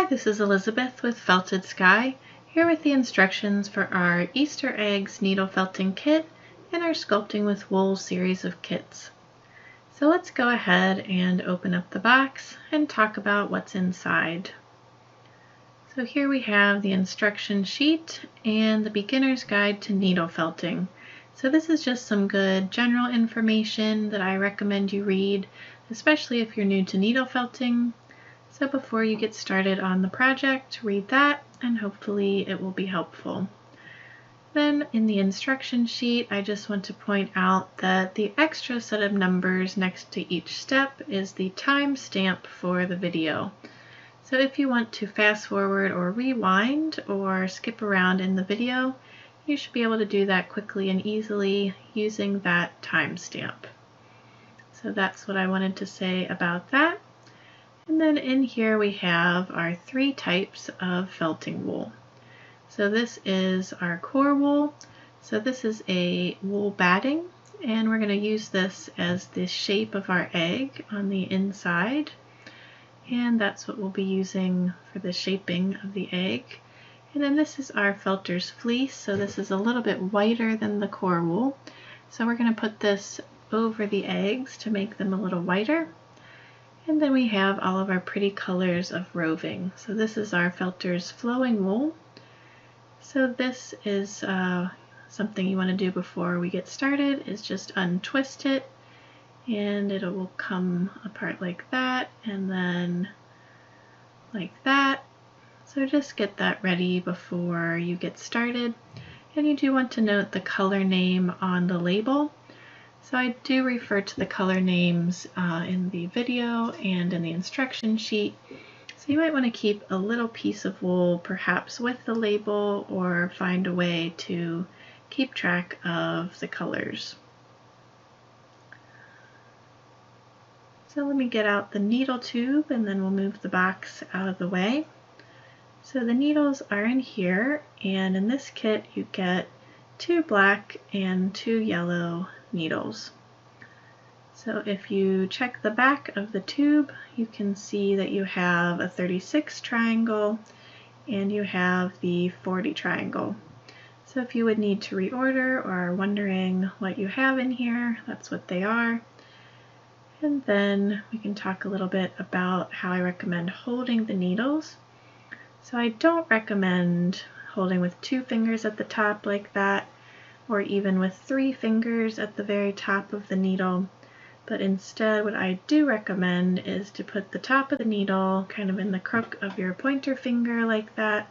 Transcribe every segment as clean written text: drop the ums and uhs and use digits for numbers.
this is Elizabeth with Felted Sky, here with the instructions for our Easter Eggs needle felting kit and our Sculpting with Wool series of kits. So let's go ahead and open up the box and talk about what's inside. So here we have the instruction sheet and the beginner's guide to needle felting. So this is just some good general information that I recommend you read, especially if you're new to needle felting. So before you get started on the project, read that and hopefully it will be helpful. Then in the instruction sheet, I just want to point out that the extra set of numbers next to each step is the time stamp for the video. So if you want to fast forward or rewind or skip around in the video, you should be able to do that quickly and easily using that timestamp. So that's what I wanted to say about that. And then in here we have our three types of felting wool. So this is our core wool. So this is a wool batting, and we're going to use this as the shape of our egg on the inside. And that's what we'll be using for the shaping of the egg. And then this is our felter's fleece. So this is a little bit whiter than the core wool. So we're going to put this over the eggs to make them a little whiter. And then we have all of our pretty colors of roving. So this is our felter's flowing wool. So this is something you want to do before we get started, is just untwist it and it will come apart like that and then like that. So just get that ready before you get started. And you do want to note the color name on the label. So I do refer to the color names in the video and in the instruction sheet. So you might want to keep a little piece of wool perhaps with the label or find a way to keep track of the colors. So let me get out the needle tube and then we'll move the box out of the way. So the needles are in here, and in this kit you get 2 black and 2 yellow needles. So if you check the back of the tube, you can see that you have a 36 triangle and you have the 40 triangle. So if you would need to reorder or are wondering what you have in here, that's what they are. And then we can talk a little bit about how I recommend holding the needles. So I don't recommend holding with 2 fingers at the top like that, or even with 3 fingers at the very top of the needle. But instead, what I do recommend is to put the top of the needle kind of in the crook of your pointer finger like that,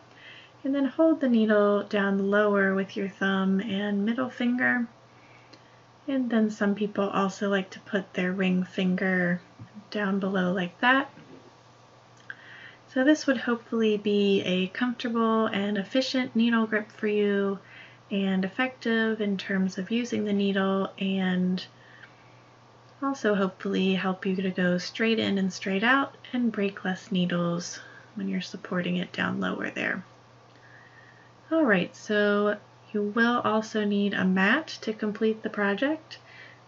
and then hold the needle down lower with your thumb and middle finger. And then some people also like to put their ring finger down below like that. So this would hopefully be a comfortable and efficient needle grip for you, and effective in terms of using the needle, and also hopefully help you to go straight in and straight out and break less needles when you're supporting it down lower there. Alright, so you will also need a mat to complete the project.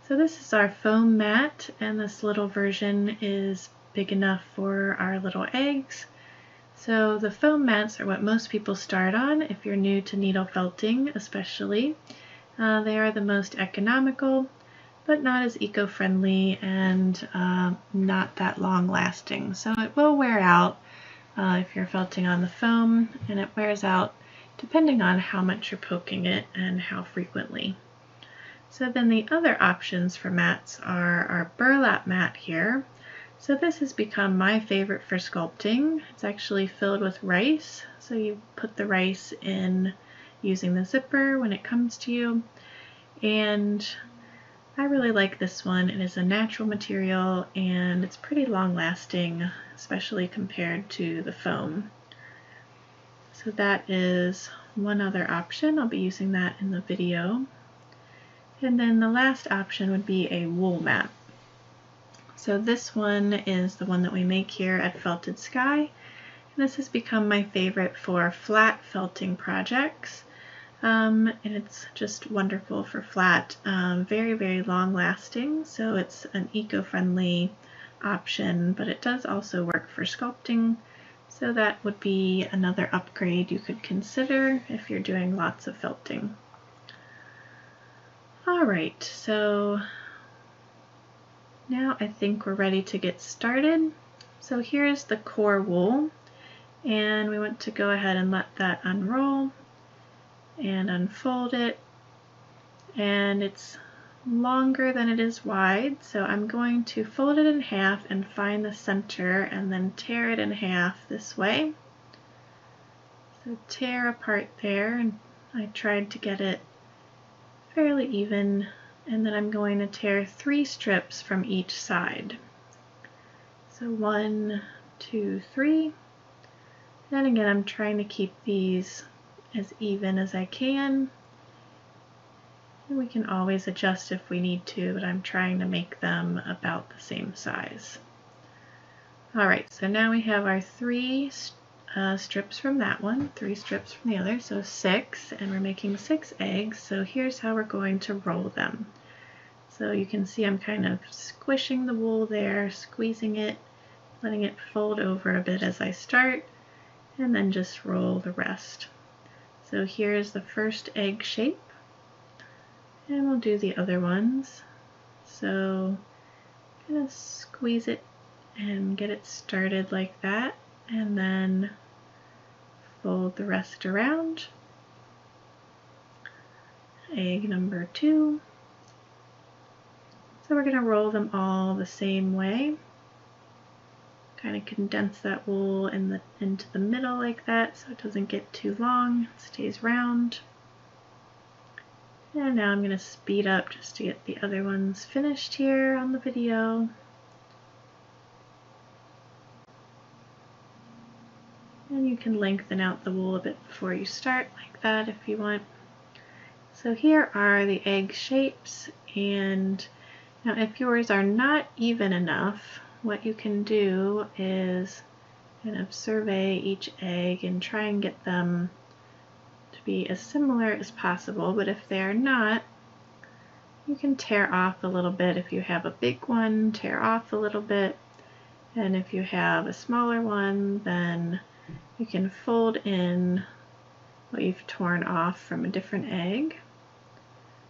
So this is our foam mat, and this little version is big enough for our little eggs. So the foam mats are what most people start on if you're new to needle felting especially. They are the most economical, but not as eco-friendly and not that long lasting. So it will wear out if you're felting on the foam, and it wears out depending on how much you're poking it and how frequently. So then the other options for mats are our burlap mat here. So this has become my favorite for sculpting. It's actually filled with rice. So you put the rice in using the zipper when it comes to you. And I really like this one. It is a natural material and it's pretty long lasting, especially compared to the foam. So that is one other option. I'll be using that in the video. And then the last option would be a wool mat. So this one is the one that we make here at Felted Sky. And this has become my favorite for flat felting projects. And it's just wonderful for flat, very, very long lasting. So it's an eco-friendly option, but it does also work for sculpting. So that would be another upgrade you could consider if you're doing lots of felting. Alright, so now I think we're ready to get started. So here's the core wool, and we want to go ahead and let that unroll and unfold it, and it's longer than it is wide, so I'm going to fold it in half and find the center and then tear it in half this way. So tear apart there, and I tried to get it fairly even, and then I'm going to tear 3 strips from each side. So 1, 2, 3, and again I'm trying to keep these as even as I can. And we can always adjust if we need to, but I'm trying to make them about the same size. Alright, so now we have our 3 strips from that one, 3 strips from the other, so 6, and we're making 6 eggs, so here's how we're going to roll them. So you can see I'm kind of squishing the wool there, squeezing it, letting it fold over a bit as I start, and then just roll the rest. So here's the first egg shape, and we'll do the other ones. So kind of squeeze it and get it started like that, and then fold the rest around. Egg number 2. So we're going to roll them all the same way. Kind of condense that wool into the middle like that so it doesn't get too long, it stays round. And now I'm going to speed up just to get the other ones finished here on the video. And you can lengthen out the wool a bit before you start like that if you want. So here are the egg shapes, and now if yours are not even enough, what you can do is kind of survey each egg and try and get them to be as similar as possible, but if they are not, you can tear off a little bit. If you have a big one, tear off a little bit, and if you have a smaller one, then you can fold in what you've torn off from a different egg.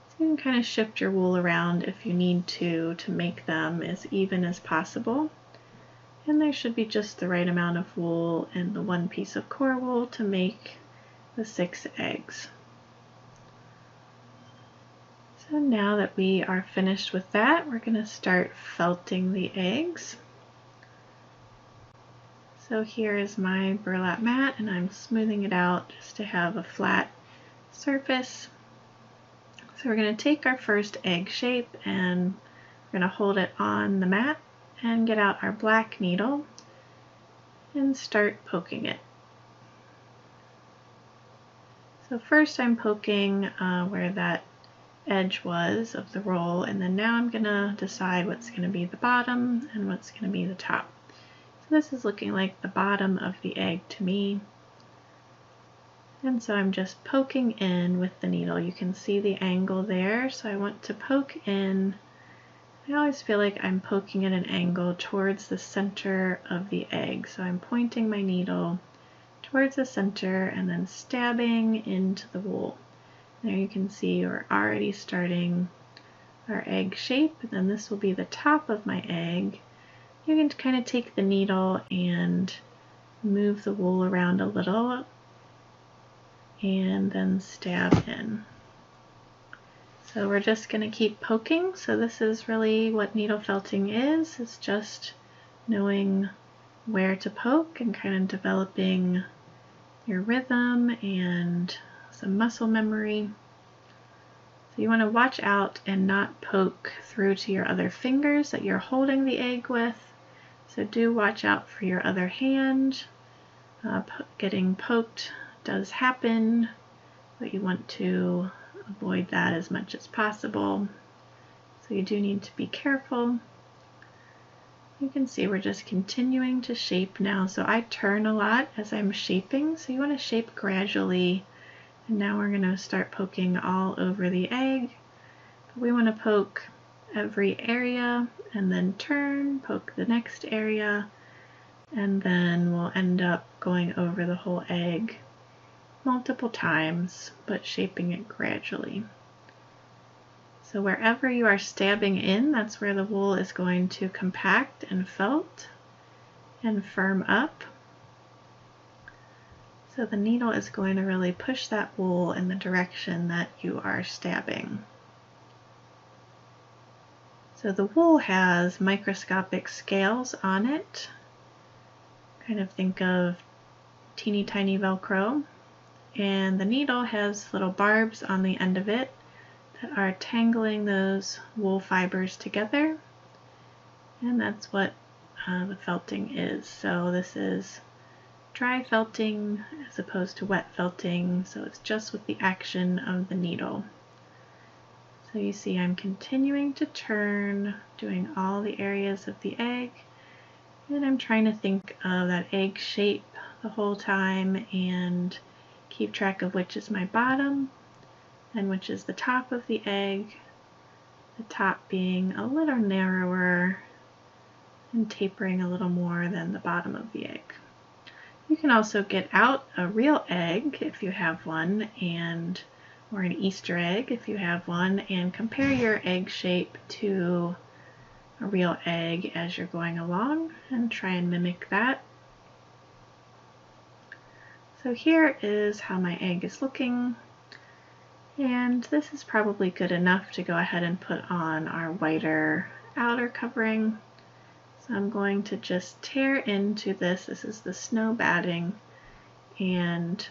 So you can kind of shift your wool around if you need to make them as even as possible. And there should be just the right amount of wool and the one piece of core wool to make the 6 eggs. So now that we are finished with that, we're going to start felting the eggs. So here is my burlap mat, and I'm smoothing it out just to have a flat surface. So we're going to take our first egg shape and we're going to hold it on the mat and get out our black needle and start poking it. So first I'm poking where that edge was of the roll, and then now I'm going to decide what's going to be the bottom and what's going to be the top. So this is looking like the bottom of the egg to me. And so I'm just poking in with the needle. You can see the angle there, so I want to poke in. I always feel like I'm poking at an angle towards the center of the egg. So I'm pointing my needle towards the center and then stabbing into the wool. There you can see we're already starting our egg shape, and then this will be the top of my egg. You can kind of take the needle and move the wool around a little and then stab in. So we're just going to keep poking. So this is really what needle felting is. It's just knowing where to poke and kind of developing your rhythm and some muscle memory. So you want to watch out and not poke through to your other fingers that you're holding the egg with. So do watch out for your other hand. Getting poked does happen, but you want to avoid that as much as possible. So you do need to be careful. You can see we're just continuing to shape now. So I turn a lot as I'm shaping, so you want to shape gradually. And now we're going to start poking all over the egg. But we want to poke every area and then turn, poke the next area. and then we'll end up going over the whole egg multiple times, but shaping it gradually. So wherever you are stabbing in, that's where the wool is going to compact and felt and firm up. So the needle is going to really push that wool in the direction that you are stabbing. So the wool has microscopic scales on it. Kind of think of teeny tiny Velcro. And the needle has little barbs on the end of it that are tangling those wool fibers together. And that's what the felting is. So this is dry felting as opposed to wet felting, so it's just with the action of the needle. So you see I'm continuing to turn, doing all the areas of the egg, and I'm trying to think of that egg shape the whole time and keep track of which is my bottom and which is the top of the egg, the top being a little narrower and tapering a little more than the bottom of the egg. You can also get out a real egg if you have one, or an Easter egg if you have one, and compare your egg shape to a real egg as you're going along and try and mimic that. So here is how my egg is looking, and this is probably good enough to go ahead and put on our whiter outer covering. So I'm going to just tear into this. This is the snow batting, and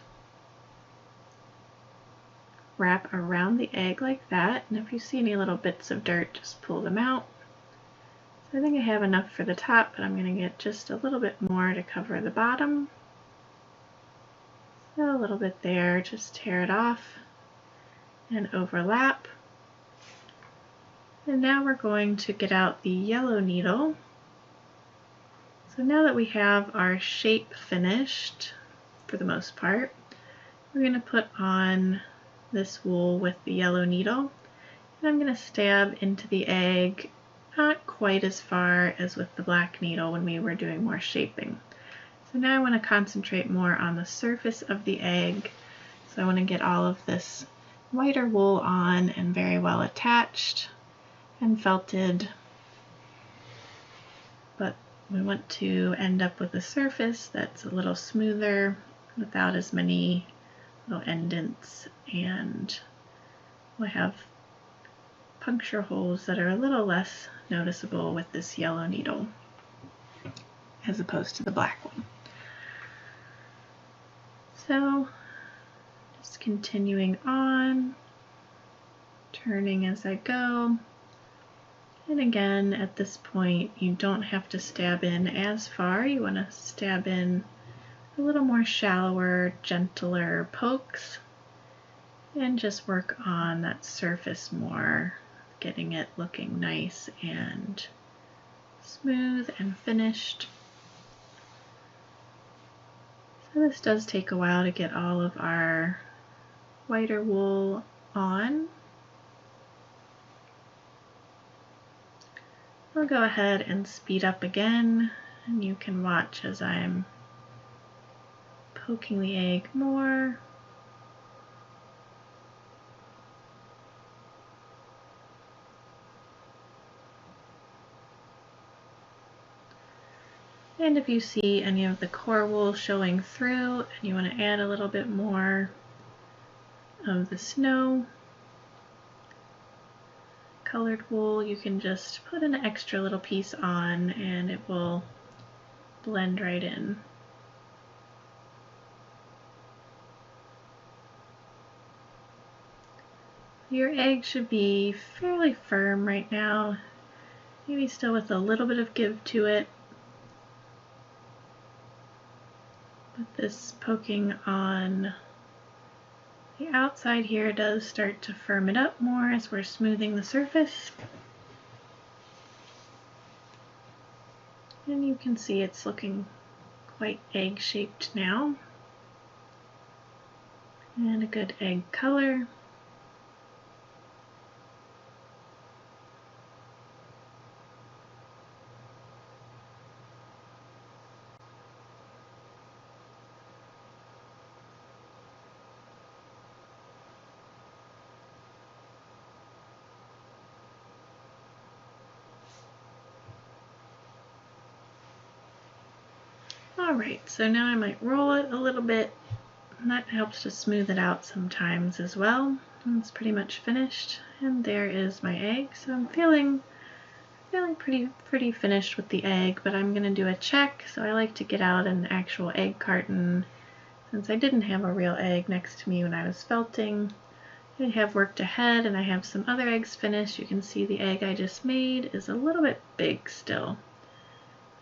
wrap around the egg like that. And if you see any little bits of dirt, just pull them out. So I think I have enough for the top, but I'm going to get just a little bit more to cover the bottom. So a little bit there, just tear it off and overlap. And now we're going to get out the yellow needle. So now that we have our shape finished, for the most part, we're going to put on this wool with the yellow needle, and I'm going to stab into the egg, not quite as far as with the black needle when we were doing more shaping. So now I want to concentrate more on the surface of the egg. So I want to get all of this whiter wool on and very well attached and felted, but we want to end up with a surface that's a little smoother without as many little indents, and we'll have puncture holes that are a little less noticeable with this yellow needle as opposed to the black one. So just continuing on, turning as I go. And again, at this point, you don't have to stab in as far. You want to stab in a little more shallower, gentler pokes, and just work on that surface more, getting it looking nice and smooth and finished. So this does take a while to get all of our whiter wool on. I'll go ahead and speed up again, and you can watch as I'm poking the egg more. And if you see any of the core wool showing through and you want to add a little bit more of the snow colored wool, you can just put an extra little piece on and it will blend right in. Your egg should be fairly firm right now, maybe still with a little bit of give to it. But this poking on the outside here does start to firm it up more as we're smoothing the surface. And you can see it's looking quite egg-shaped now. And a good egg color. Alright, so now I might roll it a little bit, and that helps to smooth it out sometimes as well. It's pretty much finished, and there is my egg. So I'm feeling pretty finished with the egg, but I'm gonna do a check. So I like to get out an actual egg carton since I didn't have a real egg next to me when I was felting. I have worked ahead and I have some other eggs finished. You can see the egg I just made is a little bit big still.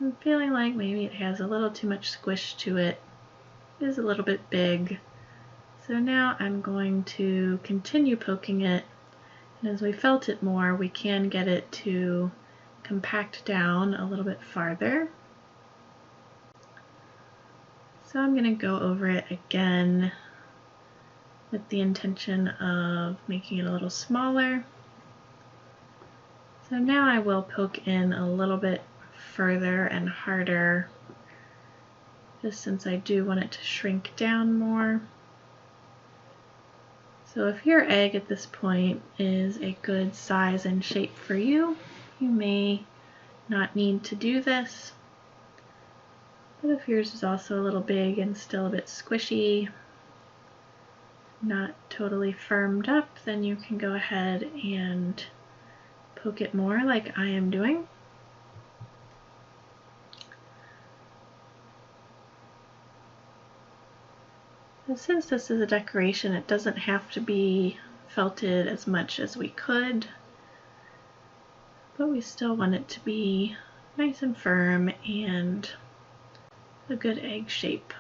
I'm feeling like maybe it has a little too much squish to it. It is a little bit big. So now I'm going to continue poking it, and as we felt it more, we can get it to compact down a little bit farther. So I'm going to go over it again with the intention of making it a little smaller. So now I will poke in a little bit further and harder, just since I do want it to shrink down more. So if your egg at this point is a good size and shape for you, you may not need to do this. But if yours is also a little big and still a bit squishy, not totally firmed up, then you can go ahead and poke it more like I am doing. And since this is a decoration, it doesn't have to be felted as much as we could, but we still want it to be nice and firm and a good egg shape.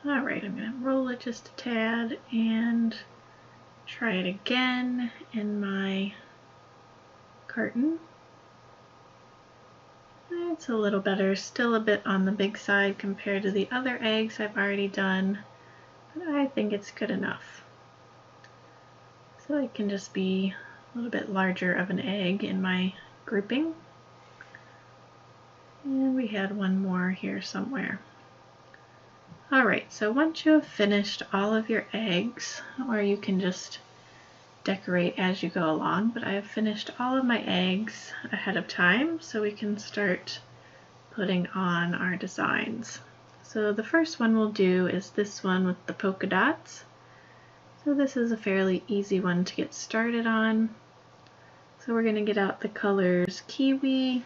Alright, I'm going to roll it just a tad and try it again in my carton. It's a little better, still a bit on the big side compared to the other eggs I've already done, but I think it's good enough. So it can just be a little bit larger of an egg in my grouping. And we had one more here somewhere. Alright, so once you have finished all of your eggs, or you can just decorate as you go along, but I have finished all of my eggs ahead of time, so we can start putting on our designs. So the first one we'll do is this one with the polka dots. So this is a fairly easy one to get started on. So we're going to get out the colors Kiwi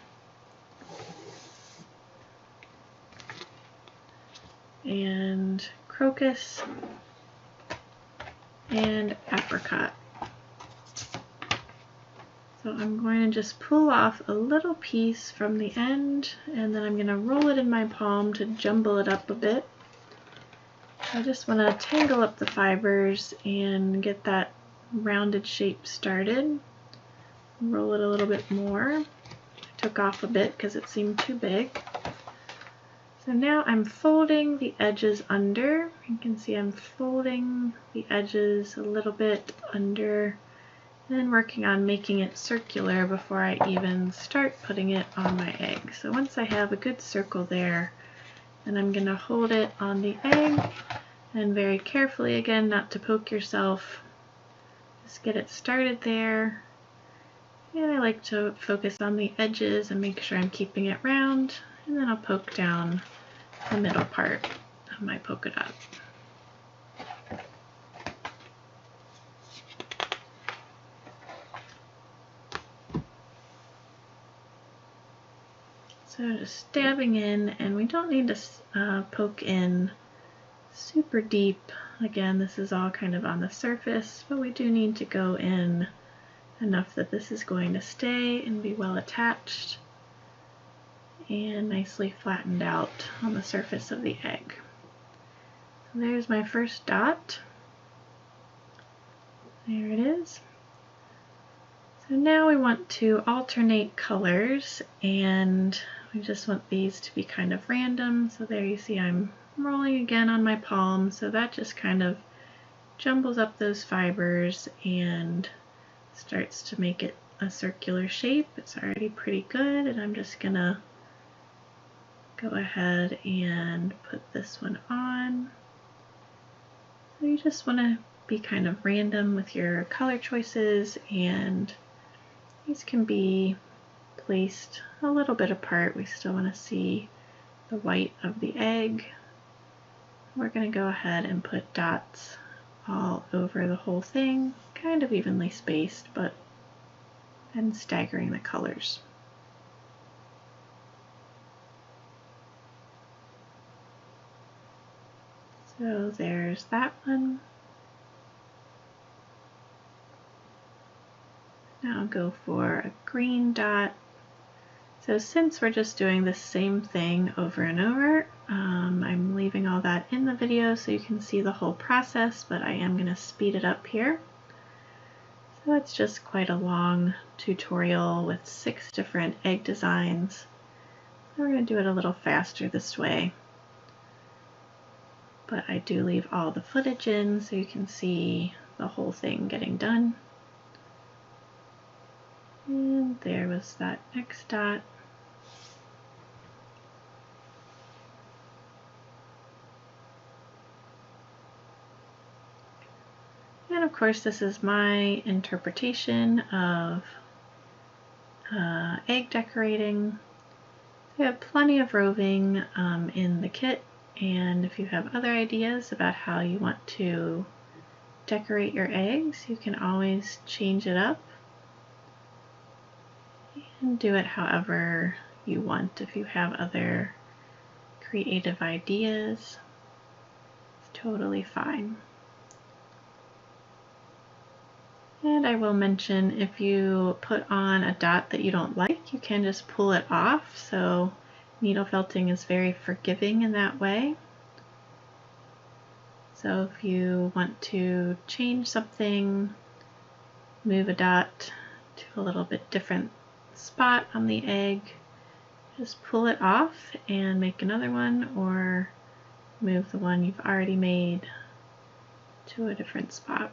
and Crocus and Apricot. So I'm going to just pull off a little piece from the end, and then I'm going to roll it in my palm to jumble it up a bit. I just want to tangle up the fibers and get that rounded shape started. Roll it a little bit more. I took off a bit because it seemed too big. So now I'm folding the edges under. You can see I'm folding the edges a little bit under and working on making it circular before I even start putting it on my egg. So once I have a good circle there, then I'm going to hold it on the egg and very carefully, again, not to poke yourself, just get it started there. And I like to focus on the edges and make sure I'm keeping it round, and then I'll poke down the middle part of my polka dot. So just dabbing in, and we don't need to poke in super deep. Again, this is all kind of on the surface, but we do need to go in enough that this is going to stay and be well attached and nicely flattened out on the surface of the egg. So there's my first dot. There it is. So now we want to alternate colors, and we just want these to be kind of random. So there you see I'm rolling again on my palm, so that just kind of jumbles up those fibers and starts to make it a circular shape. It's already pretty good, and I'm just gonna go ahead and put this one on. So you just want to be kind of random with your color choices, and these can be placed a little bit apart. We still want to see the white of the egg. We're going to go ahead and put dots all over the whole thing, kind of evenly spaced, but and staggering the colors. So there's that one. Now I'll go for a green dot. So since we're just doing the same thing over and over, I'm leaving all that in the video so you can see the whole process, but I am going to speed it up here. So it's just quite a long tutorial with 6 different egg designs. We're going to do it a little faster this way. But I do leave all the footage in so you can see the whole thing getting done. And there was that next dot. And of course this is my interpretation of egg decorating. We have plenty of roving in the kit, and if you have other ideas about how you want to decorate your eggs, you can always change it up and do it however you want. If you have other creative ideas, it's totally fine. And I will mention, if you put on a dot that you don't like, you can just pull it off. So needle felting is very forgiving in that way. So if you want to change something, move a dot to a little bit different spot on the egg, just pull it off and make another one, or move the one you've already made to a different spot.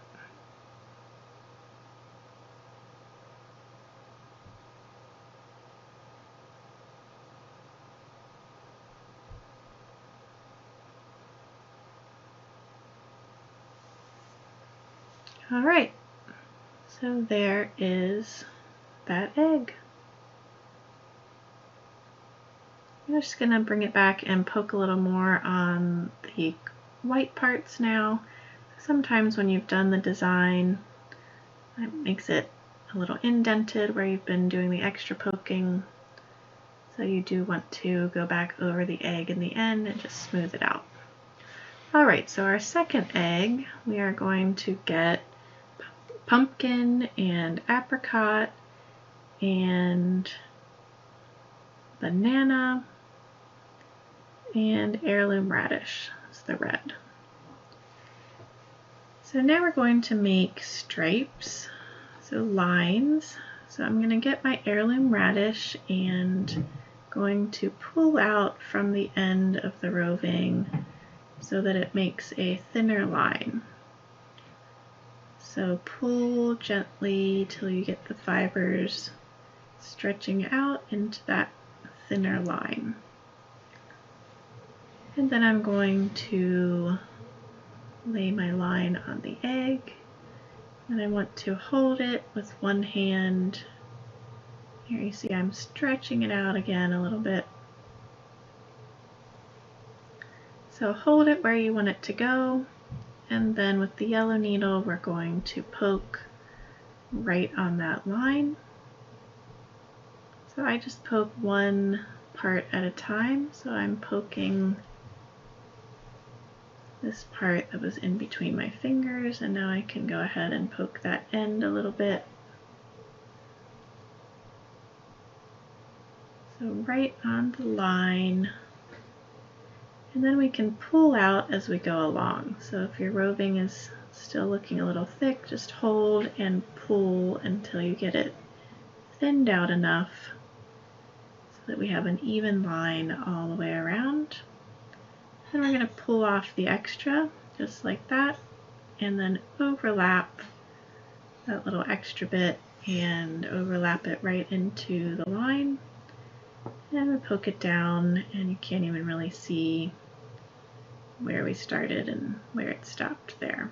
Alright, so there is that egg. I'm just going to bring it back and poke a little more on the white parts now. Sometimes when you've done the design, it makes it a little indented where you've been doing the extra poking. So you do want to go back over the egg in the end and just smooth it out. Alright, so our second egg, we are going to get pumpkin and apricot and banana and heirloom radish. It's the red. So now we're going to make stripes, so lines. So I'm going to get my heirloom radish and going to pull out from the end of the roving so that it makes a thinner line. So pull gently till you get the fibers stretching out into that thinner line. And then I'm going to lay my line on the egg, and I want to hold it with one hand. Here you see I'm stretching it out again a little bit. So hold it where you want it to go, and then with the yellow needle we're going to poke right on that line. So I just poke one part at a time, so I'm poking this part that was in between my fingers, and now I can go ahead and poke that end a little bit. So right on the line, and then we can pull out as we go along. So if your roving is still looking a little thick, just hold and pull until you get it thinned out enough so that we have an even line all the way around. Then we're going to pull off the extra just like that, and then overlap that little extra bit and overlap it right into the line. And we poke it down, and you can't even really see where we started and where it stopped there.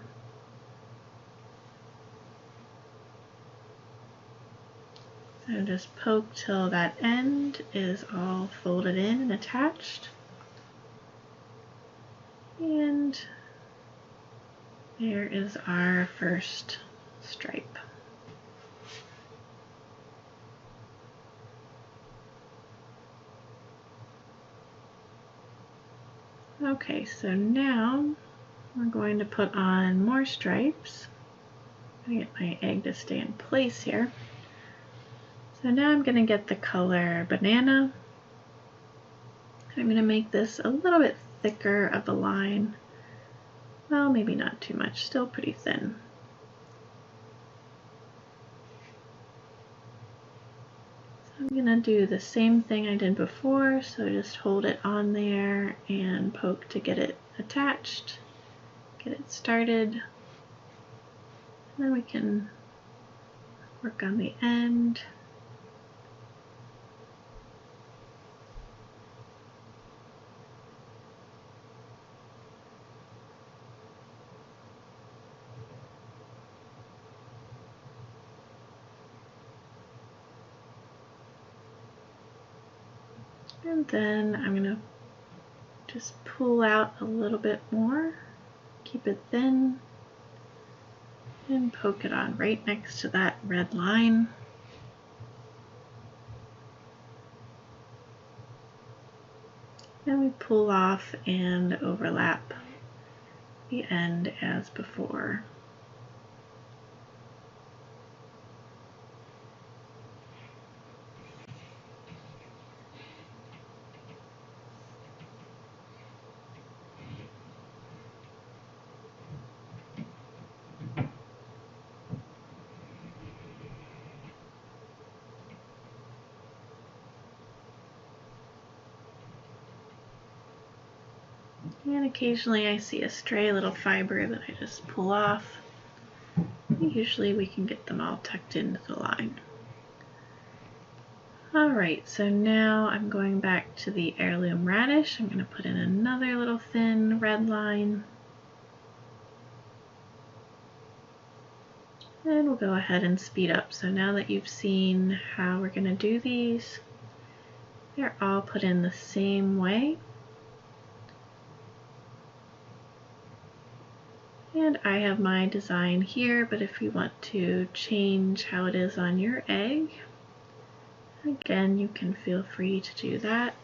So just poke till that end is all folded in and attached. And there is our first stripe. Okay, so now we're going to put on more stripes. I'm going to get my egg to stay in place here. So now I'm going to get the color Banana. I'm going to make this a little bit thicker of a line. Well, maybe not too much, still pretty thin. So I'm going to do the same thing I did before, so just hold it on there and poke to get it attached, get it started. And then we can work on the end. And then I'm going to just pull out a little bit more, keep it thin, and poke it on right next to that red line. Then we pull off and overlap the end as before. And occasionally I see a stray little fiber that I just pull off. Usually we can get them all tucked into the line. Alright, so now I'm going back to the heirloom radish. I'm going to put in another little thin red line. And we'll go ahead and speed up. So now that you've seen how we're going to do these, they're all put in the same way. And I have my design here, but if you want to change how it is on your egg, again, you can feel free to do that.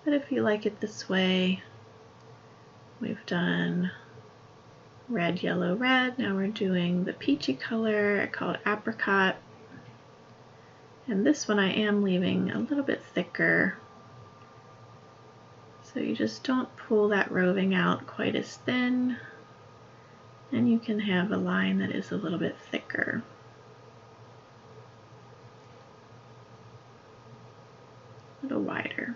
But if you like it this way, we've done red, yellow, red. Now we're doing the peachy color. I call it apricot. And this one I am leaving a little bit thicker. So you just don't pull that roving out quite as thin. And you can have a line that is a little bit thicker. A little wider.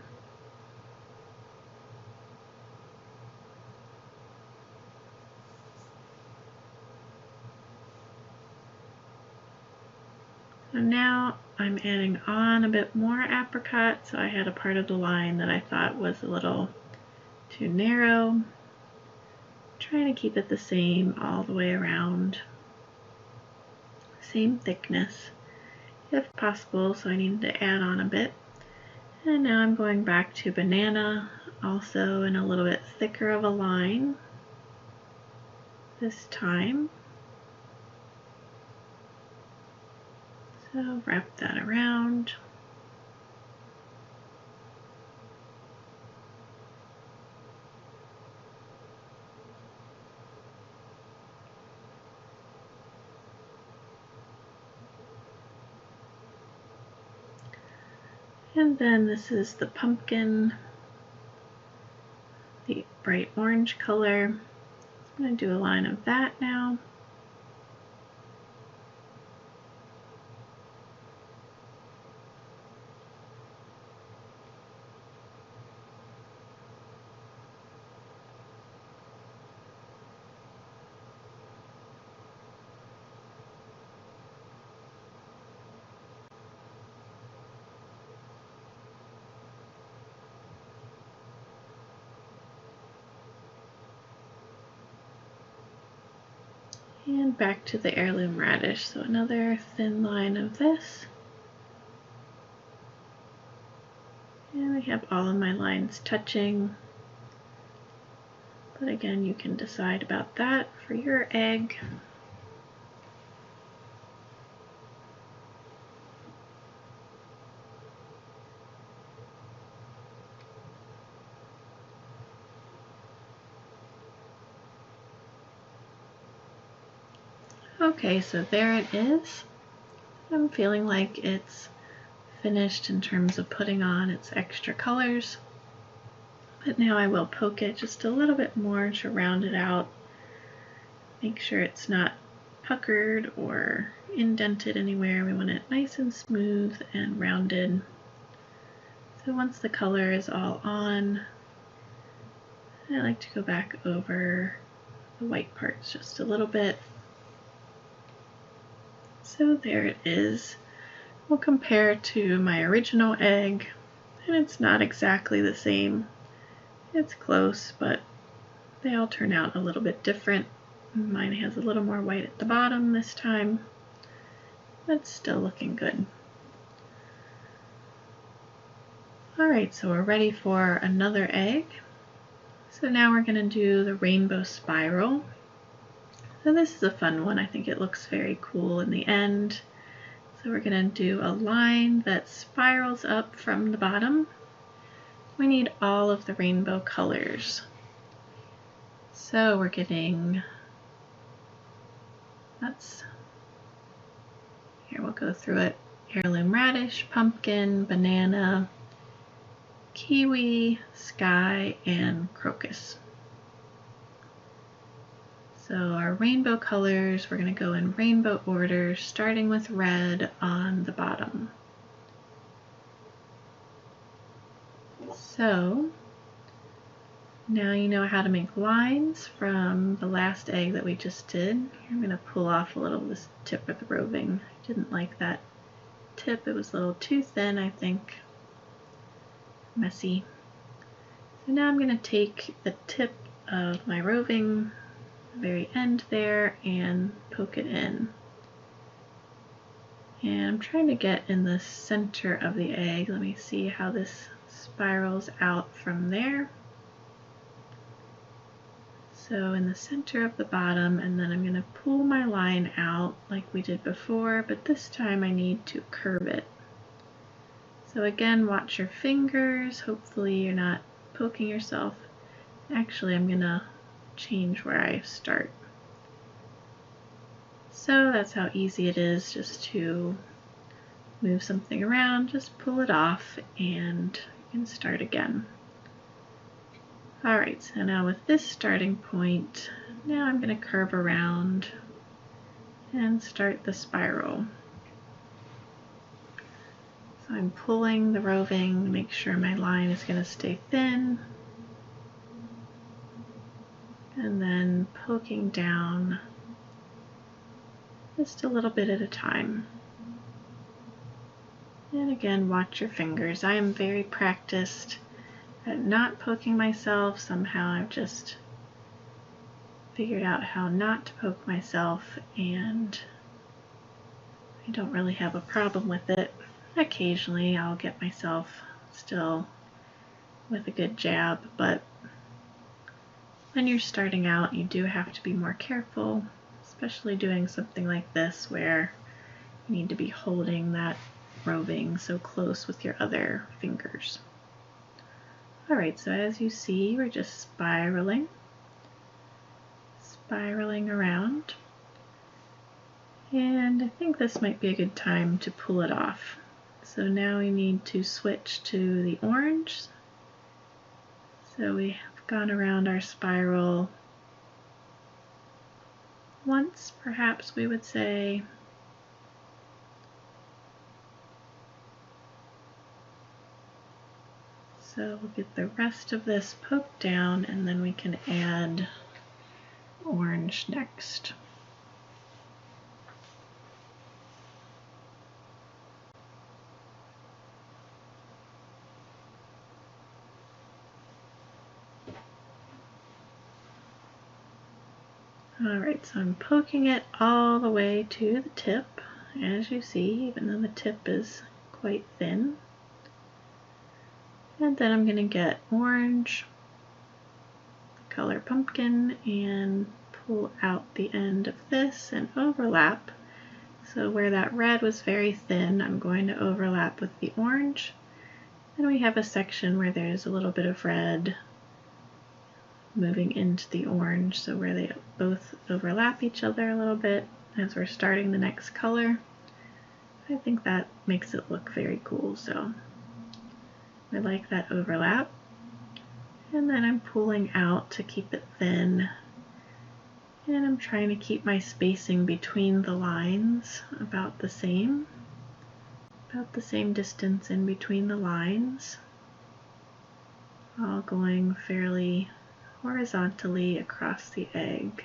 So now I'm adding on a bit more apricot, so I had a part of the line that I thought was a little too narrow. Trying to keep it the same all the way around. Same thickness if possible, so I needed to add on a bit. And now I'm going back to Banana, also in a little bit thicker of a line this time. So wrap that around. And then this is the pumpkin, the bright orange color. I'm going to do a line of that now. And back to the heirloom radish. So another thin line of this. And I have all of my lines touching. But again, you can decide about that for your egg. Okay, so there it is. I'm feeling like it's finished in terms of putting on its extra colors. But now I will poke it just a little bit more to round it out. Make sure it's not puckered or indented anywhere. We want it nice and smooth and rounded. So once the color is all on, I like to go back over the white parts just a little bit. So there it is. We'll compare it to my original egg, and it's not exactly the same. It's close, but they all turn out a little bit different. Mine has a little more white at the bottom this time, but still looking good. Alright, so we're ready for another egg. So now we're going to do the rainbow spiral. So this is a fun one. I think it looks very cool in the end. So we're going to do a line that spirals up from the bottom. We need all of the rainbow colors. So we're getting, here we'll go through it, heirloom radish, pumpkin, banana, kiwi, sky, and crocus. So our rainbow colors, we're going to go in rainbow order, starting with red on the bottom. So now you know how to make lines from the last egg that we just did. I'm going to pull off a little of this tip of the roving. I didn't like that tip. It was a little too thin, I think. Messy. So now I'm going to take the tip of my roving, the very end there, and poke it in. And I'm trying to get in the center of the egg. Let me see how this spirals out from there. So in the center of the bottom, and then I'm going to pull my line out like we did before, but this time I need to curve it. So again, watch your fingers. Hopefully you're not poking yourself. Actually, I'm going to change where I start. So that's how easy it is just to move something around, just pull it off and you can start again. Alright, so now with this starting point, now I'm going to curve around and start the spiral. So I'm pulling the roving to make sure my line is going to stay thin, and then poking down just a little bit at a time. And again, watch your fingers. I am very practiced at not poking myself. Somehow I've just figured out how not to poke myself, and I don't really have a problem with it. Occasionally I'll get myself still with a good jab, but when you're starting out you do have to be more careful, especially doing something like this where you need to be holding that roving so close with your other fingers. Alright, so as you see, we're just spiraling around, and I think this might be a good time to pull it off. So now we need to switch to the orange. So we have gone around our spiral once, perhaps we would say. So we'll get the rest of this poked down, and then we can add orange next. Alright, so I'm poking it all the way to the tip, as you see, even though the tip is quite thin. And then I'm going to get orange, color pumpkin, and pull out the end of this and overlap. So where that red was very thin, I'm going to overlap with the orange. And we have a section where there's a little bit of red moving into the orange, so where they both overlap each other a little bit as we're starting the next color. I think that makes it look very cool, so I like that overlap. And then I'm pulling out to keep it thin, and I'm trying to keep my spacing between the lines about the same distance in between the lines, all going fairly horizontally across the egg.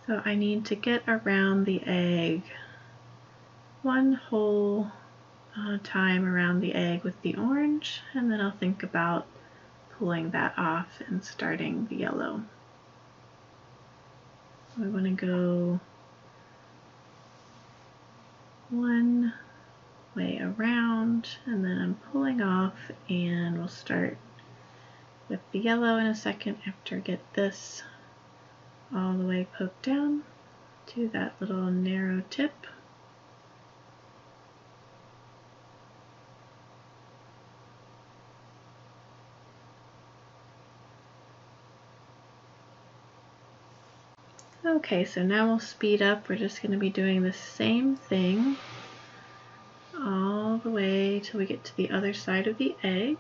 So I need to get around the egg one whole time around the egg with the orange, and then I'll think about pulling that off and starting the yellow. We want to go one way around, and then I'm pulling off, and we'll start with the yellow in a second after I get this all the way poked down to that little narrow tip. Okay, so now we'll speed up. We're just going to be doing the same thing all the way till we get to the other side of the egg.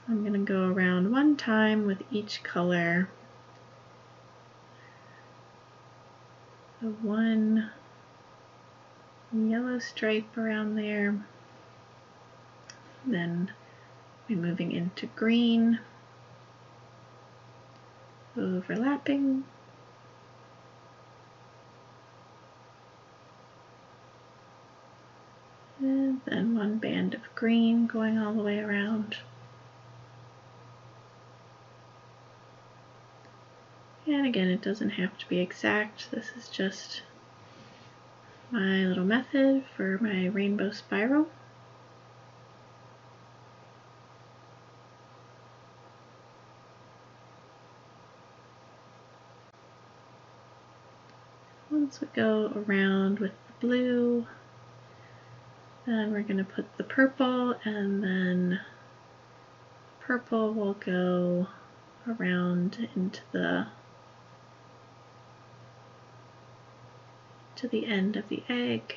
I'm going to go around one time with each color. So one yellow stripe around there, then we're moving into green, overlapping, and then one band of green going all the way around. And again, it doesn't have to be exact. This is just my little method for my rainbow spiral. Once we go around with the blue, then we're going to put the purple, and then purple will go around into the end of the egg.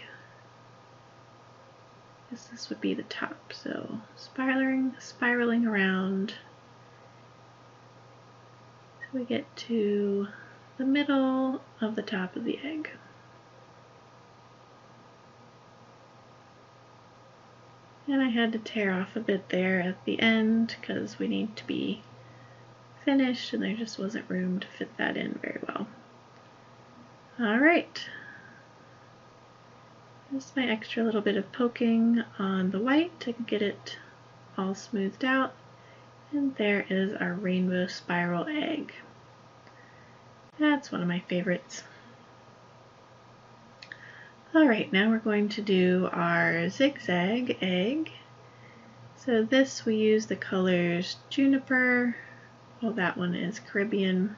I guess this would be the top, so spiraling around till we get to the middle of the top of the egg. And I had to tear off a bit there at the end because we need to be finished and there just wasn't room to fit that in very well. Alright, just my extra little bit of poking on the white to get it all smoothed out, and there is our rainbow spiral egg. That's one of my favorites. Alright, now we're going to do our zigzag egg. So this we use the colors Juniper, well that one is Caribbean,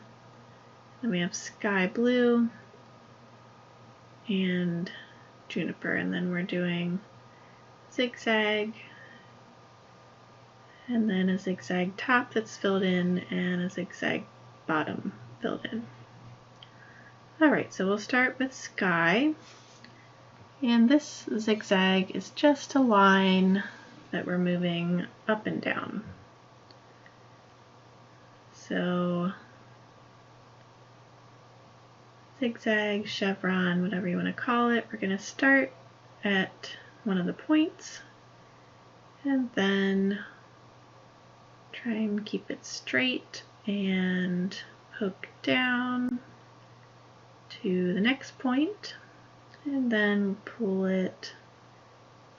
then we have Sky Blue and Juniper, and then we're doing zigzag, and then a zigzag top that's filled in, and a zigzag bottom filled in. Alright, so we'll start with Sky, and this zigzag is just a line that we're moving up and down. So zigzag, chevron, whatever you want to call it, we're going to start at one of the points and then try and keep it straight and poke down to the next point, and then pull it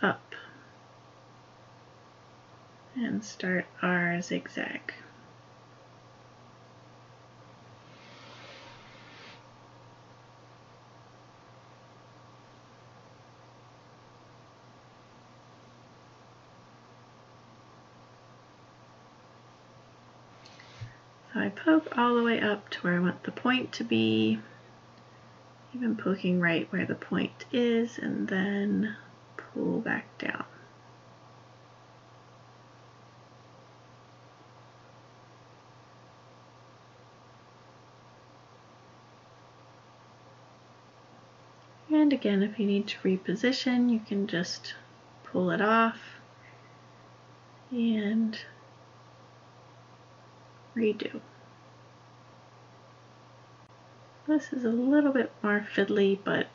up and start our zigzag. So I poke all the way up to where I want the point to be, even poking right where the point is, and then pull back down. And again, if you need to reposition, you can just pull it off and redo. This is a little bit more fiddly, but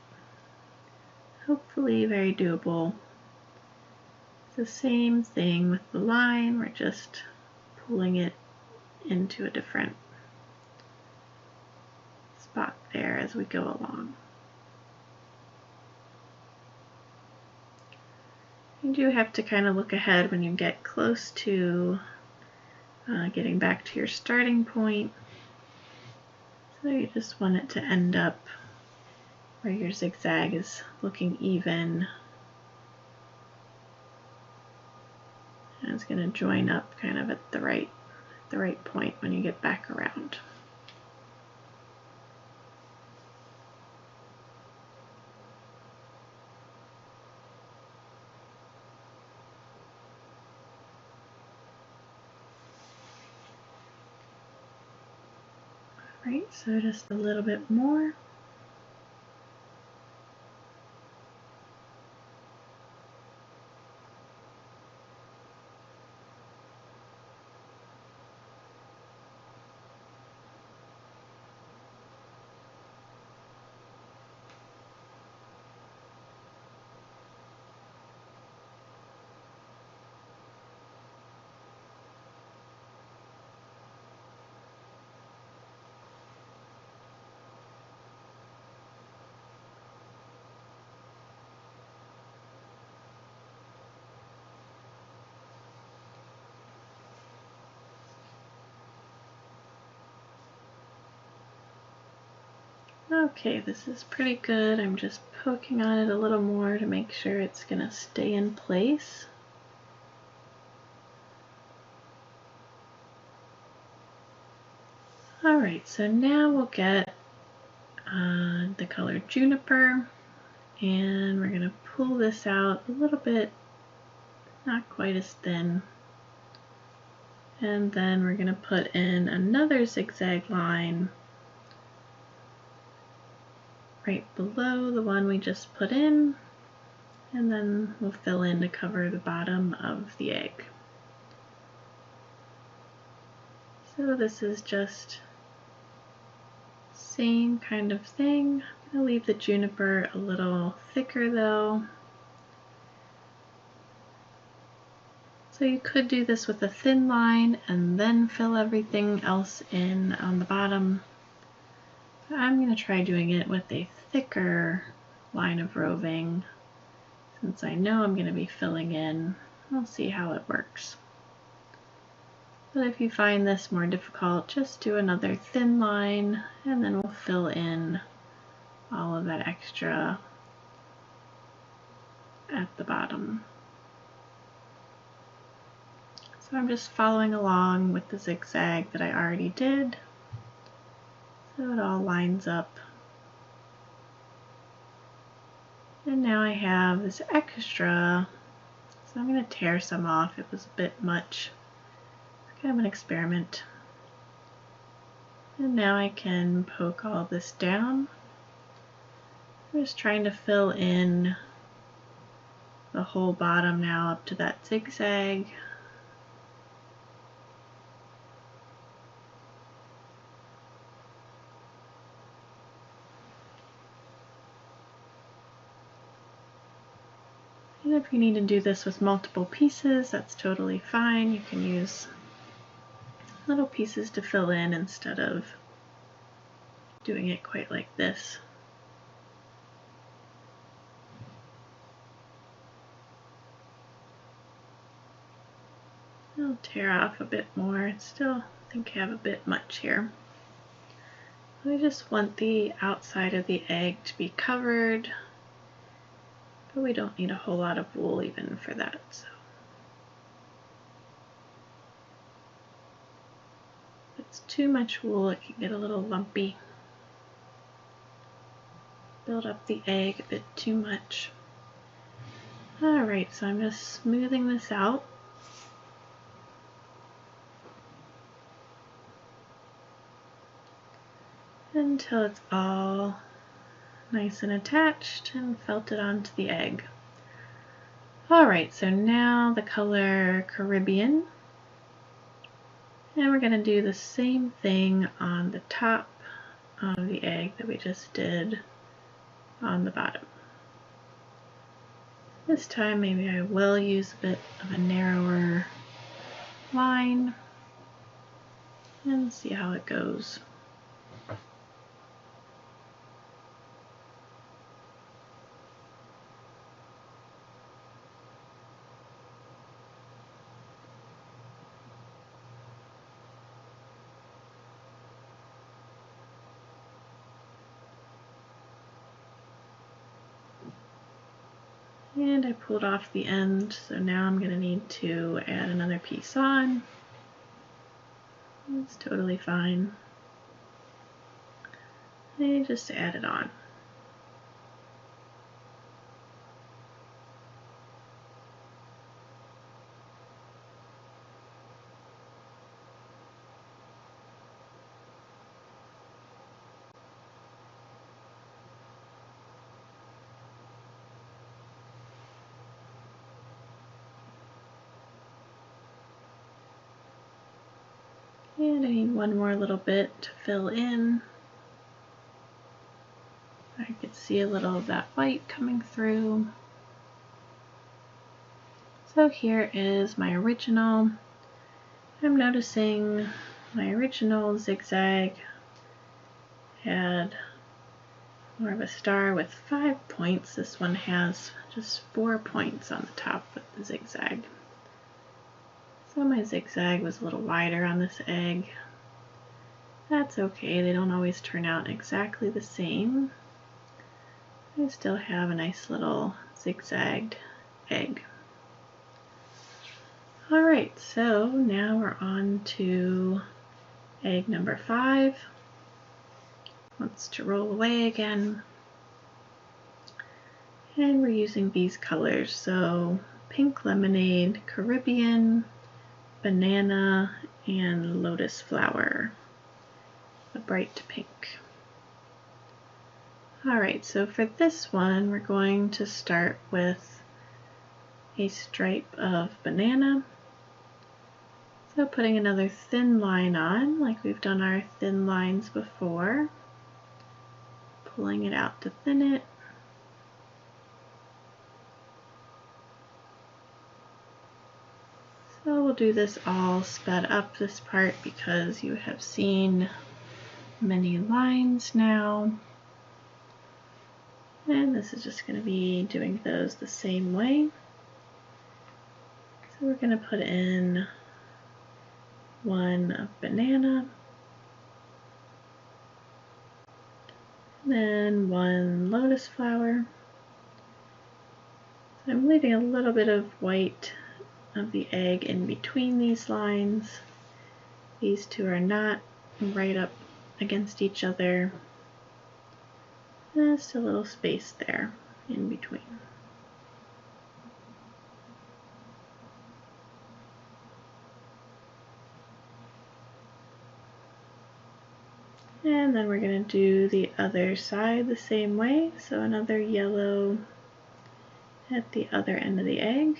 hopefully very doable. It's the same thing with the line, we're just pulling it into a different spot there as we go along. You do have to kind of look ahead when you get close to getting back to your starting point. So you just want it to end up where your zigzag is looking even. And it's going to join up kind of at the right point when you get back around. Right, so just a little bit more. Okay, this is pretty good. I'm just poking on it a little more to make sure it's going to stay in place. Alright, so now we'll get the color Juniper, and we're going to pull this out a little bit, not quite as thin. And then we're going to put in another zigzag line right below the one we just put in, and then we'll fill in to cover the bottom of the egg. So this is just same kind of thing. I'm going to leave the juniper a little thicker though. So you could do this with a thin line and then fill everything else in on the bottom. But I'm going to try doing it with a thicker line of roving since I know I'm going to be filling in. We'll see how it works. But if you find this more difficult, just do another thin line and then we'll fill in all of that extra at the bottom. So I'm just following along with the zigzag that I already did, so it all lines up. And now I have this extra, so I'm going to tear some off. It was a bit much. It's kind of an experiment. And now I can poke all this down. I'm just trying to fill in the whole bottom now up to that zigzag. And if you need to do this with multiple pieces, that's totally fine. You can use little pieces to fill in instead of doing it quite like this. I'll tear off a bit more. Still think I have a bit much here. I just want the outside of the egg to be covered, but we don't need a whole lot of wool even for that. So if it's too much wool, it can get a little lumpy. Build up the egg a bit too much. Alright, so I'm just smoothing this out. Until it's all nice and attached and felted onto the egg. Alright, so now the color Caribbean. And we're going to do the same thing on the top of the egg that we just did on the bottom. This time maybe I will use a bit of a narrower line and see how it goes. And I pulled off the end, so now I'm going to need to add another piece on. It's totally fine. I just add it on. And I need one more little bit to fill in. I could see a little of that white coming through. So here is my original. I'm noticing my original zigzag had more of a star with 5 points. This one has just 4 points on the top with the zigzag. So my zigzag was a little wider on this egg. That's okay, they don't always turn out exactly the same. I still have a nice little zigzagged egg. Alright, so now we're on to egg number 5. Wants to roll away again. And we're using these colors, so pink lemonade, Caribbean, banana, and lotus flower, a bright pink. Alright, so for this one we're going to start with a stripe of banana. So putting another thin line on, like we've done our thin lines before, pulling it out to thin it. So we'll do this all sped up, this part, because you have seen many lines now. And this is just going to be doing those the same way. So we're going to put in one of banana, and then one lotus flower. So I'm leaving a little bit of white of the egg in between these lines. These two are not right up against each other. Just a little space there in between. And then we're going to do the other side the same way. So another yellow at the other end of the egg.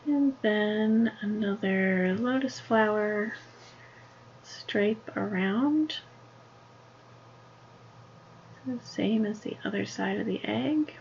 And then another lotus flower stripe around. The same as the other side of the egg.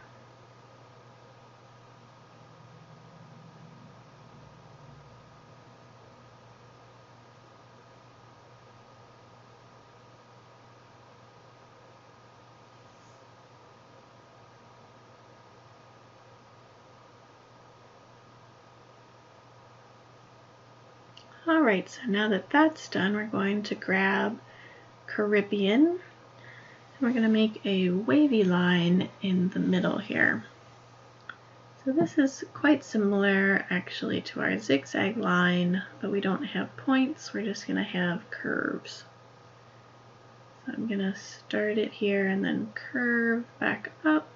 Alright, so now that that's done, we're going to grab Caribbean, and we're going to make a wavy line in the middle here. So this is quite similar actually to our zigzag line, but we don't have points, we're just going to have curves. So I'm going to start it here and then curve back up.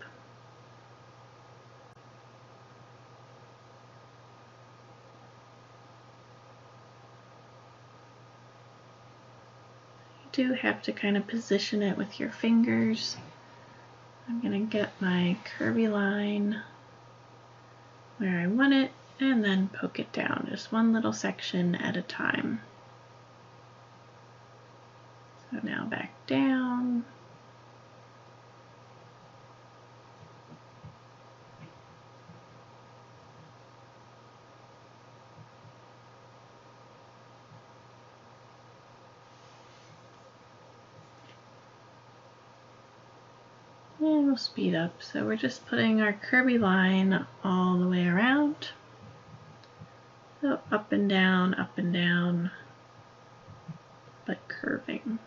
Do have to kind of position it with your fingers. I'm going to get my curvy line where I want it and then poke it down, just one little section at a time. So now back down. And we'll speed up. So we're just putting our curvy line all the way around. So up and down, but curving.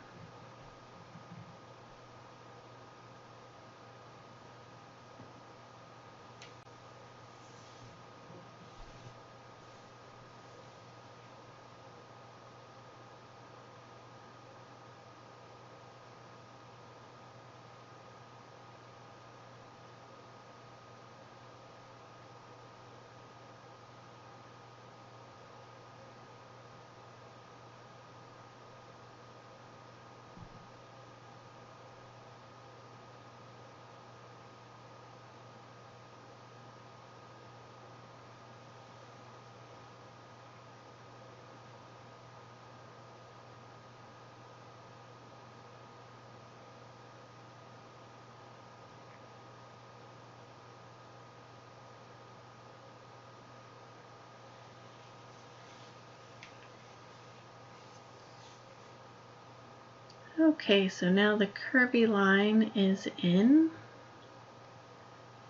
Okay, so now the curvy line is in.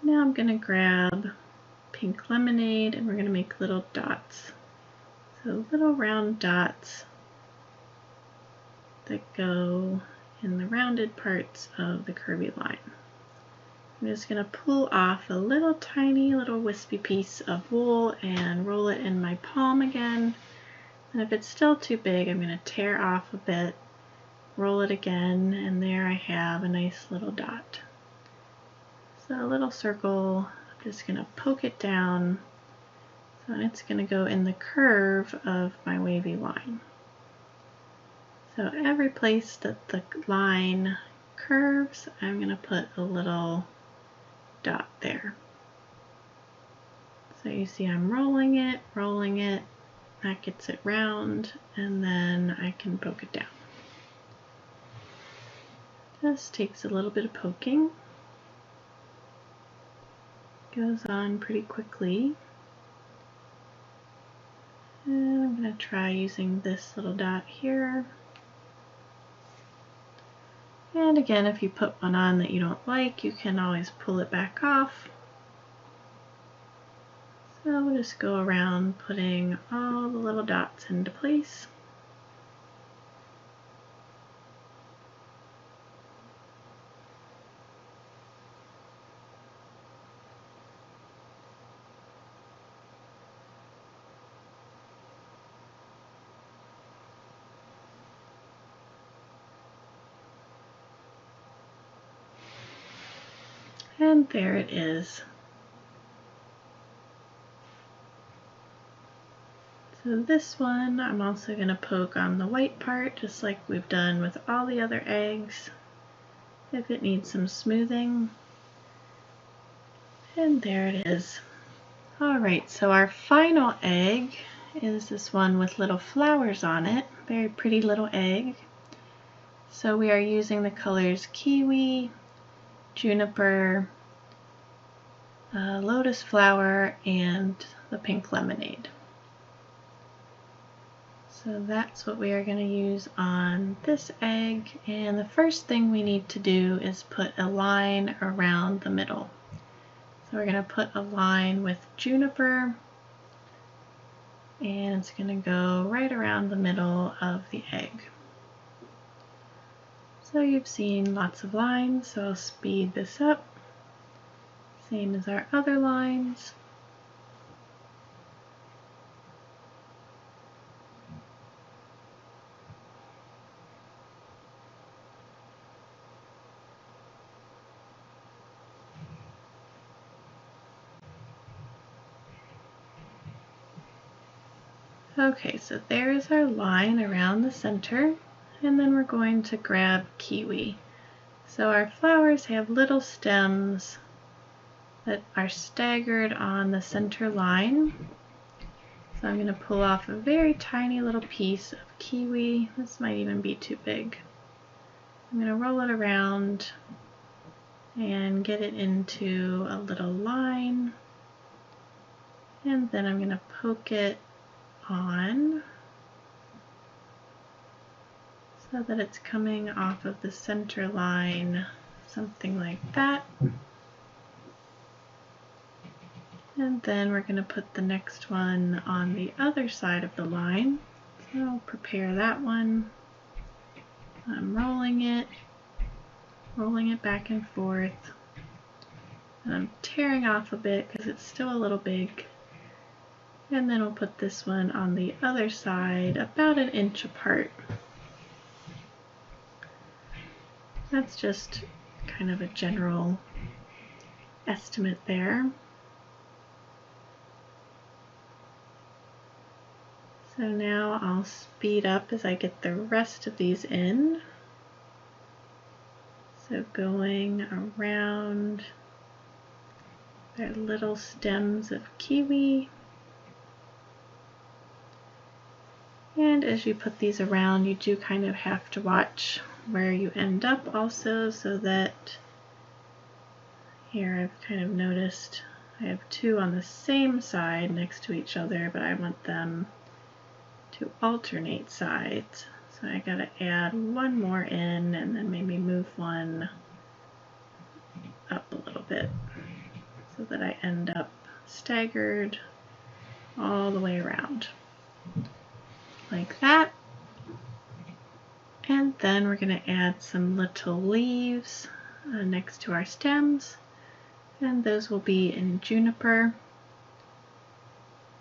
Now I'm going to grab pink lemonade and we're going to make little dots. So little round dots that go in the rounded parts of the curvy line. I'm just going to pull off a little tiny little wispy piece of wool and roll it in my palm again. And if it's still too big, I'm going to tear off a bit, roll it again, and there I have a nice little dot. So a little circle, I'm just going to poke it down, so it's going to go in the curve of my wavy line. So every place that the line curves, I'm going to put a little dot there. So you see I'm rolling it, that gets it round, and then I can poke it down. Just takes a little bit of poking. Goes on pretty quickly. And I'm going to try using this little dot here. And again, if you put one on that you don't like, you can always pull it back off. So we'll just go around putting all the little dots into place. And there it is. So this one, I'm also going to poke on the white part, just like we've done with all the other eggs, if it needs some smoothing. And there it is. Alright, so our final egg is this one with little flowers on it. Very pretty little egg. So we are using the colors Kiwi, juniper, lotus flower, and the pink lemonade. So that's what we are going to use on this egg, and the first thing we need to do is put a line around the middle. So we're going to put a line with juniper, and it's going to go right around the middle of the egg. So you've seen lots of lines, so I'll speed this up, same as our other lines. Okay, so there is our line around the center, and then we're going to grab kiwi. So our flowers have little stems that are staggered on the center line. So I'm going to pull off a very tiny little piece of kiwi. This might even be too big. I'm going to roll it around and get it into a little line, and then I'm going to poke it on so that it's coming off of the center line, something like that. And then we're going to put the next one on the other side of the line. So I'll prepare that one. I'm rolling it back and forth. And I'm tearing off a bit because it's still a little big. And then we'll put this one on the other side about 1 inch apart. That's just kind of a general estimate there. So now I'll speed up as I get the rest of these in. So going around their little stems of kiwi. And as you put these around, you do kind of have to watch where you end up also, so that here I've kind of noticed I have 2 on the same side next to each other, but I want them to alternate sides. So I gotta add 1 more in and then maybe move 1 up a little bit so that I end up staggered all the way around. Like that. And then we're going to add some little leaves next to our stems, and those will be in juniper.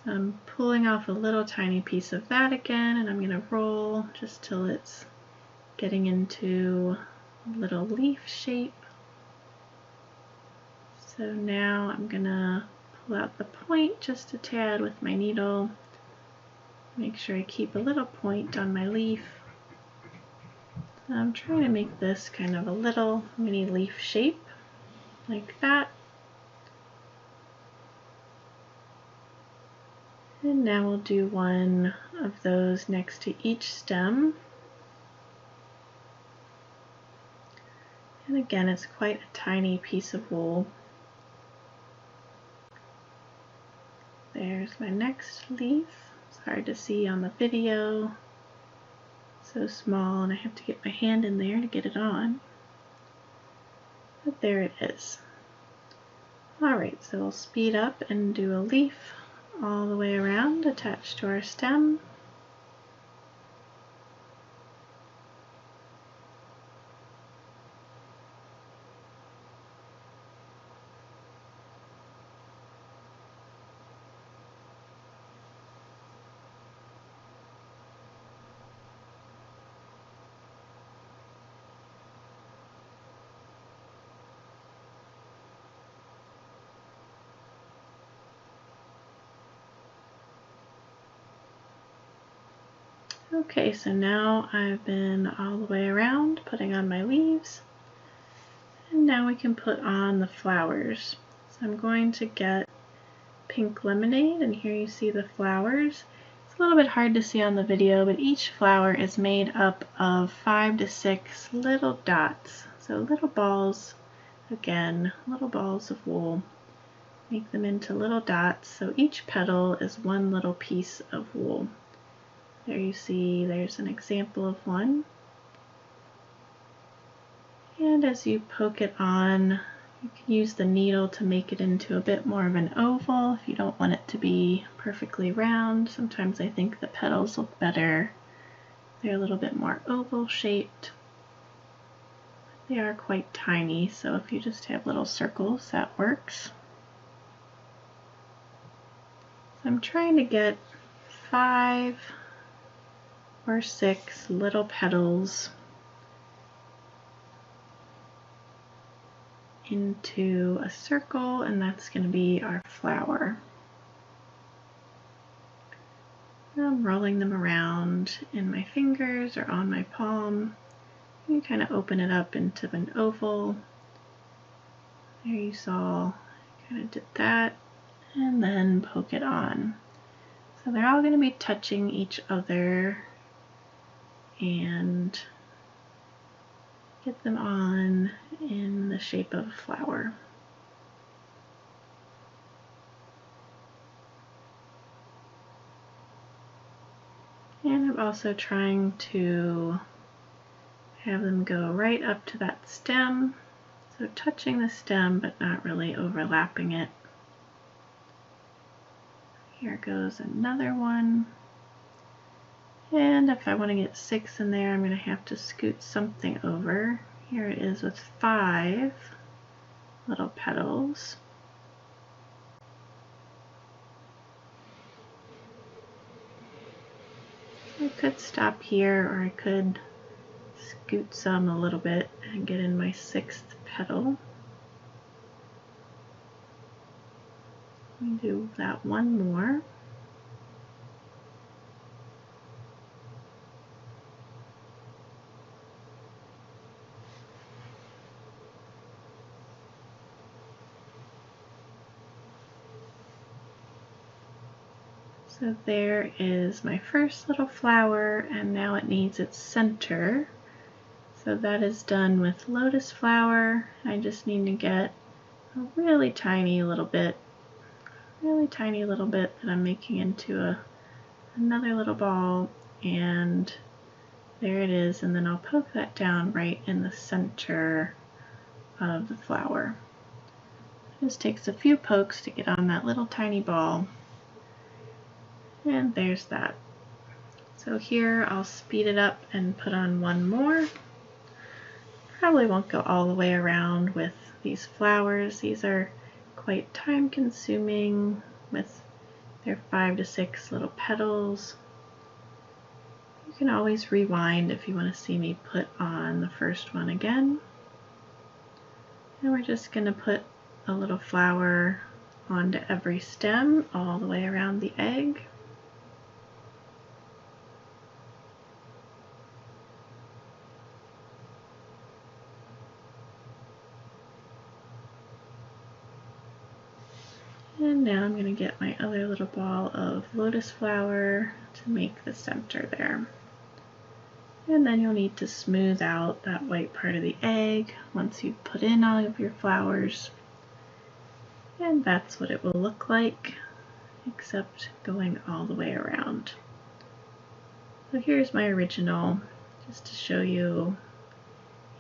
So I'm pulling off a little tiny piece of that again, and I'm going to roll just till it's getting into a little leaf shape. So now I'm going to pull out the point just a tad with my needle. Make sure I keep a little point on my leaf. I'm trying to make this kind of a little mini leaf shape, like that. And now we'll do 1 of those next to each stem. And again, it's quite a tiny piece of wool. There's my next leaf. It's hard to see on the video. So small, and I have to get my hand in there to get it on. But there it is. Alright, so we'll speed up and do a leaf all the way around attached to our stem. Okay, so now I've been all the way around putting on my leaves, and now we can put on the flowers. So I'm going to get pink lemonade, and here you see the flowers. It's a little bit hard to see on the video, but each flower is made up of 5 to 6 little dots, so little balls again, little balls of wool. Make them into little dots, so each petal is one little piece of wool. There you see there's an example of one. And as you poke it on, you can use the needle to make it into a bit more of an oval if you don't want it to be perfectly round. Sometimes I think the petals look better. They're a little bit more oval shaped. They are quite tiny, so if you just have little circles, that works. So I'm trying to get 5 or 6 little petals into a circle, and that's going to be our flower. I'm rolling them around in my fingers or on my palm. You kind of open it up into an oval. There you saw, kind of did that, and then poke it on. So they're all going to be touching each other and get them on in the shape of a flower. And I'm also trying to have them go right up to that stem, so touching the stem but not really overlapping it. Here goes another one. And if I want to get 6 in there, I'm going to have to scoot something over. Here it is with 5 little petals. I could stop here, or I could scoot some a little bit and get in my 6th petal. Let me do that one more. So there is my first little flower, and now it needs its center. So that is done with lotus flower. I just need to get a really tiny little bit that I'm making into another little ball, and there it is, and then I'll poke that down right in the center of the flower. It just takes a few pokes to get on that little tiny ball. And there's that. So here I'll speed it up and put on one more. Probably won't go all the way around with these flowers. These are quite time consuming with their 5 to 6 little petals. You can always rewind if you want to see me put on the first one again. And we're just going to put a little flower onto every stem all the way around the egg. And now I'm going to get my other little ball of lotus flower to make the center there. And then you'll need to smooth out that white part of the egg once you've put in all of your flowers. And that's what it will look like, except going all the way around. So here's my original, just to show you.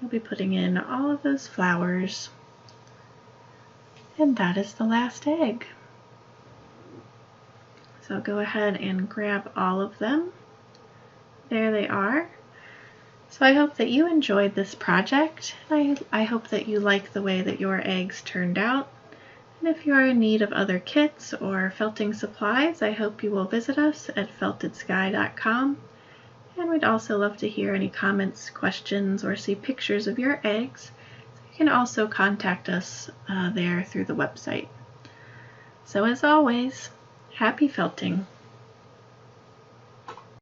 You'll be putting in all of those flowers. And that is the last egg. So I'll go ahead and grab all of them. There they are. So I hope that you enjoyed this project. I hope that you like the way that your eggs turned out. And if you are in need of other kits or felting supplies, I hope you will visit us at feltedsky.com. And we'd also love to hear any comments, questions, or see pictures of your eggs. You can also contact us there through the website. So as always, happy felting!